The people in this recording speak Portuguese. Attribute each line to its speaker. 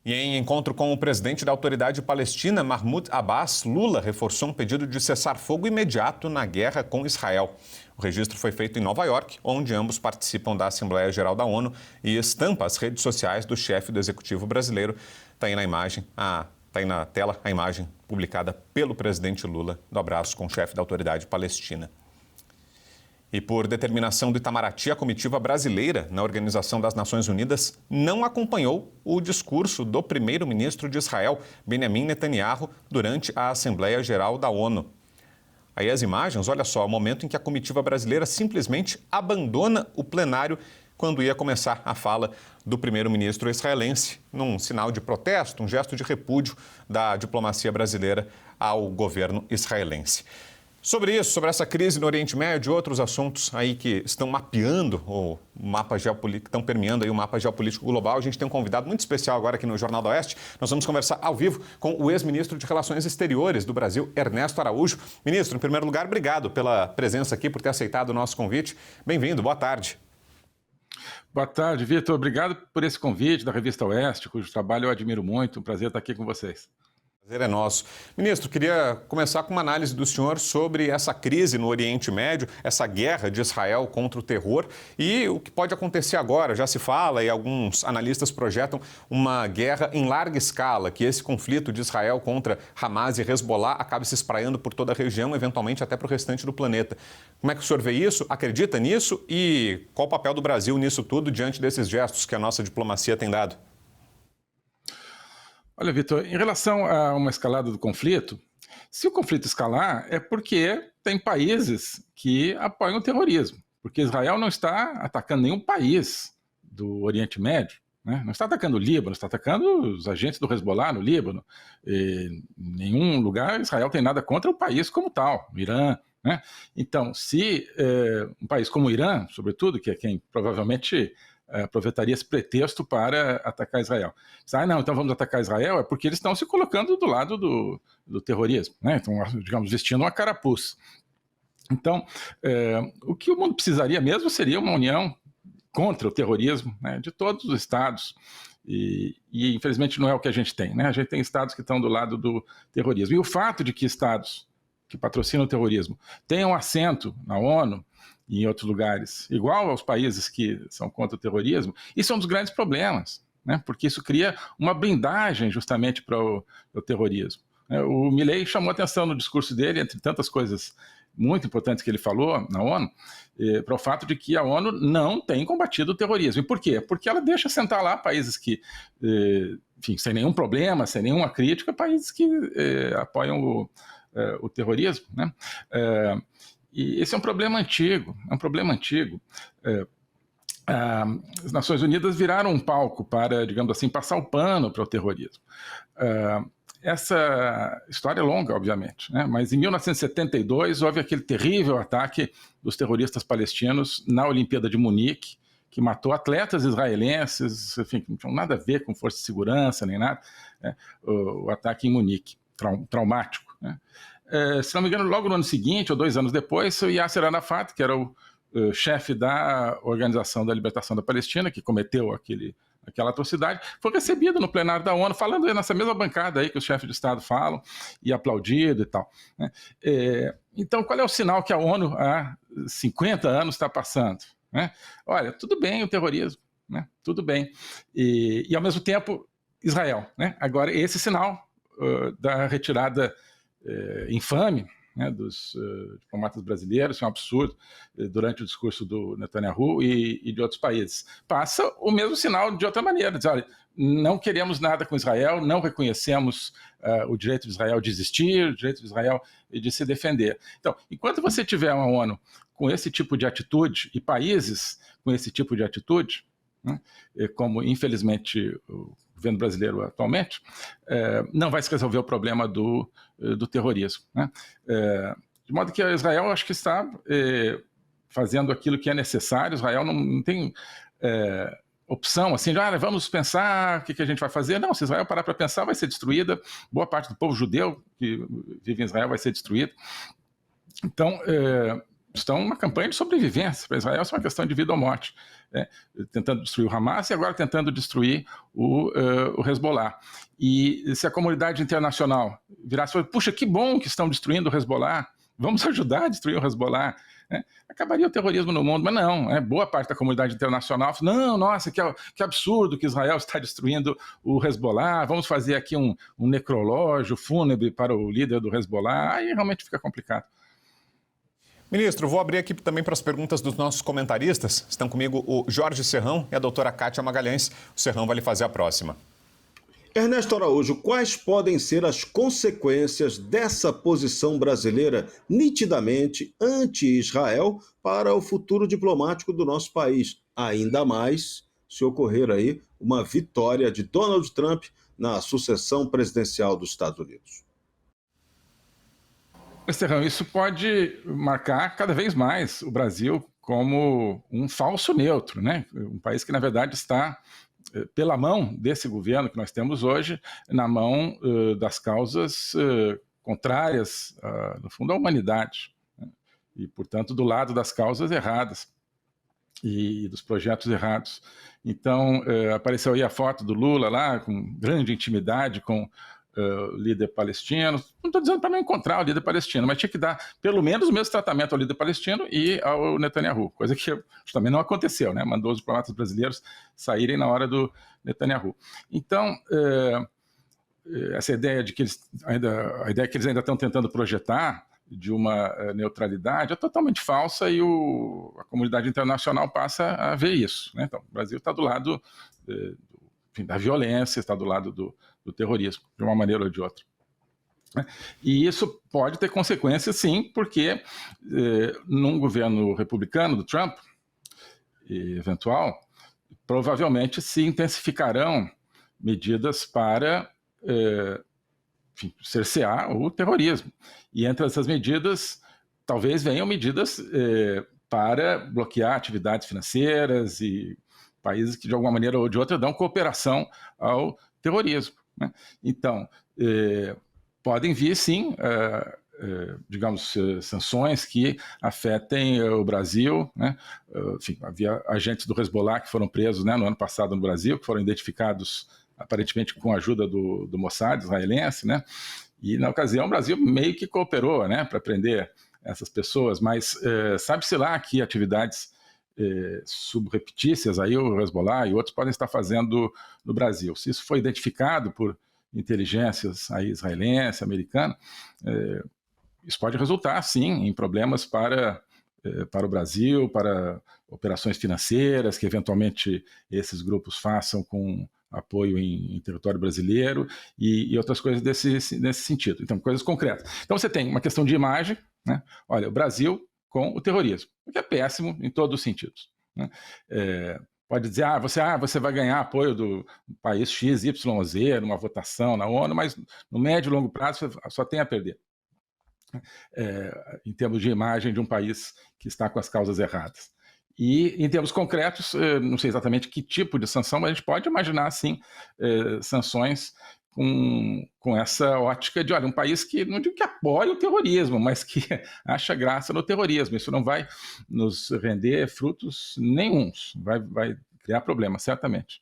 Speaker 1: E em encontro com o presidente da Autoridade Palestina, Mahmoud Abbas, Lula reforçou um pedido de cessar-fogo imediato na guerra com Israel. O registro foi feito em Nova York, onde ambos participam da Assembleia Geral da ONU e estampa as redes sociais do chefe do executivo brasileiro. Está aí na imagem, está aí na tela a imagem publicada pelo presidente Lula do abraço com o chefe da Autoridade Palestina. E por determinação do Itamaraty, a comitiva brasileira na Organização das Nações Unidas não acompanhou o discurso do primeiro-ministro de Israel, Benjamin Netanyahu, durante a Assembleia Geral da ONU. Aí as imagens, olha só, o momento em que a comitiva brasileira simplesmente abandona o plenário quando ia começar a fala do primeiro-ministro israelense, num sinal de protesto, um gesto de repúdio da diplomacia brasileira ao governo israelense. Sobre isso, sobre essa crise no Oriente Médio e outros assuntos aí que estão mapeando o mapa geopolítico, estão permeando aí o mapa geopolítico global, a gente tem um convidado muito especial agora aqui no Jornal do Oeste. Nós vamos conversar ao vivo com o ex-ministro de Relações Exteriores do Brasil, Ernesto Araújo. Ministro, em primeiro lugar, obrigado pela presença aqui, por ter aceitado o nosso convite. Bem-vindo, boa tarde.
Speaker 2: Boa tarde, Vitor. Obrigado por esse convite da Revista Oeste, cujo trabalho eu admiro muito. Um prazer estar aqui com vocês.
Speaker 1: O prazer é nosso. Ministro, queria começar com uma análise do senhor sobre essa crise no Oriente Médio, essa guerra de Israel contra o terror e o que pode acontecer agora. Já se fala e alguns analistas projetam uma guerra em larga escala, que esse conflito de Israel contra Hamas e Hezbollah acabe se espraiando por toda a região, eventualmente até para o restante do planeta. Como é que o senhor vê isso? Acredita nisso? E qual o papel do Brasil nisso tudo diante desses gestos que a nossa diplomacia tem dado?
Speaker 2: Olha, Vitor, em relação a uma escalada do conflito, se o conflito escalar é porque tem países que apoiam o terrorismo, porque Israel não está atacando nenhum país do Oriente Médio, né? Não está atacando o Líbano, está atacando os agentes do Hezbollah no Líbano. Em nenhum lugar Israel tem nada contra o país como tal, o Irã, né? Então, se um país como o Irã, sobretudo, que é quem provavelmente aproveitaria esse pretexto para atacar Israel. Não, então vamos atacar Israel, é porque eles estão se colocando do lado do terrorismo, né? Então, digamos, vestindo uma carapuça. Então, o que o mundo precisaria mesmo seria uma união contra o terrorismo, né, de todos os estados, e infelizmente não é o que a gente tem, né? A gente tem estados que estão do lado do terrorismo. E o fato de que estados que patrocinam o terrorismo tenham assento na ONU e em outros lugares, igual aos países que são contra o terrorismo, isso é um dos grandes problemas, né? Porque isso cria uma blindagem justamente para o terrorismo. O Milei chamou atenção no discurso dele, entre tantas coisas muito importantes que ele falou na ONU, para o fato de que a ONU não tem combatido o terrorismo. E por quê? Porque ela deixa sentar lá países que, enfim, sem nenhum problema, sem nenhuma crítica, países que apoiam o terrorismo, né? E esse é um problema antigo, As Nações Unidas viraram um palco para, digamos assim, passar o pano para o terrorismo. Essa história é longa, obviamente, né? Mas em 1972 houve aquele terrível ataque dos terroristas palestinos na Olimpíada de Munique, que matou atletas israelenses, enfim, que não tinham nada a ver com força de segurança nem nada, né? O ataque em Munique, traumático, né? Se não me engano, logo no ano seguinte, ou 2 anos depois, o Yasser Arafat, que era o chefe da Organização da Libertação da Palestina, que cometeu aquela atrocidade, foi recebido no plenário da ONU, falando nessa mesma bancada aí que os chefes de Estado falam, e aplaudido e tal, né? Então, qual é o sinal que a ONU há 50 anos está passando, né? Olha, tudo bem o terrorismo, né? Tudo bem. E ao mesmo tempo, Israel, né? Agora, esse sinal da retirada infame, né, dos diplomatas brasileiros, é um absurdo, durante o discurso do Netanyahu e de outros países. Passa o mesmo sinal de outra maneira, diz, olha, não queremos nada com Israel, não reconhecemos o direito de Israel de existir, o direito de Israel de se defender. Então, enquanto você tiver uma ONU com esse tipo de atitude e países com esse tipo de atitude, né, como infelizmente o governo brasileiro atualmente, não vai se resolver o problema do terrorismo, né? De modo que Israel, acho que está fazendo aquilo que é necessário. Israel não tem opção assim, vamos pensar o que a gente vai fazer. Não, se Israel parar para pensar, vai ser destruída. Boa parte do povo judeu que vive em Israel vai ser destruído. Então, estão numa campanha de sobrevivência. Para Israel, isso é uma questão de vida ou morte, né? Tentando destruir o Hamas e agora tentando destruir o Hezbollah. E se a comunidade internacional virasse e falasse, puxa, que bom que estão destruindo o Hezbollah, vamos ajudar a destruir o Hezbollah, né? Acabaria o terrorismo no mundo, mas não, boa parte da comunidade internacional fala, não, nossa, que absurdo que Israel está destruindo o Hezbollah, vamos fazer aqui um necrológio fúnebre para o líder do Hezbollah, aí realmente fica complicado.
Speaker 1: Ministro, vou abrir aqui também para as perguntas dos nossos comentaristas. Estão comigo o Jorge Serrão e a doutora Kátia Magalhães. O Serrão vai lhe fazer a próxima.
Speaker 3: Ernesto Araújo, quais podem ser as consequências dessa posição brasileira nitidamente anti-Israel para o futuro diplomático do nosso país? Ainda mais se ocorrer aí uma vitória de Donald Trump na sucessão presidencial dos Estados Unidos.
Speaker 2: Serrão, isso pode marcar cada vez mais o Brasil como um falso neutro, né? Um país que, na verdade, está pela mão desse governo que nós temos hoje, na mão das causas contrárias, no fundo, à humanidade, né? E, portanto, do lado das causas erradas e dos projetos errados. Então, apareceu aí a foto do Lula lá, com grande intimidade com o líder palestino. Não estou dizendo para não encontrar o líder palestino, mas tinha que dar pelo menos o mesmo tratamento ao líder palestino e ao Netanyahu, coisa que também não aconteceu, né? Mandou os diplomatas brasileiros saírem na hora do Netanyahu. Então, essa ideia de que a ideia que eles ainda estão tentando projetar de uma neutralidade é totalmente falsa e a comunidade internacional passa a ver isso, né? Então, o Brasil está do lado da violência, está do lado do terrorismo, de uma maneira ou de outra. E isso pode ter consequências, sim, porque num governo republicano do Trump, eventual, provavelmente se intensificarão medidas para cercear o terrorismo. E entre essas medidas, talvez venham medidas para bloquear atividades financeiras e países que, de alguma maneira ou de outra, dão cooperação ao terrorismo, né? Então, podem vir, sim, digamos, sanções que afetem o Brasil, né? Enfim, havia agentes do Hezbollah que foram presos, né, no ano passado no Brasil, que foram identificados aparentemente com a ajuda do Mossad israelense, né? E, na ocasião, o Brasil meio que cooperou, né, para prender essas pessoas, mas sabe-se lá que atividades subreptícias, aí o Hezbollah e outros podem estar fazendo no Brasil. Se isso foi identificado por inteligências aí israelense, americana, isso pode resultar, sim, em problemas para o Brasil, para operações financeiras que eventualmente esses grupos façam com apoio em território brasileiro e outras coisas nesse sentido. Então, coisas concretas. Então, você tem uma questão de imagem, né? Olha, o Brasil com o terrorismo, o que é péssimo em todos os sentidos, né? Pode dizer, você vai ganhar apoio do país X, Y, Z numa votação na ONU, mas no médio e longo prazo só tem a perder, em termos de imagem de um país que está com as causas erradas. E, em termos concretos, não sei exatamente que tipo de sanção, mas a gente pode imaginar, sim, sanções com essa ótica de, olha, um país que, não digo que apoia o terrorismo, mas que acha graça no terrorismo. Isso não vai nos render frutos nenhuns, vai criar problemas, certamente.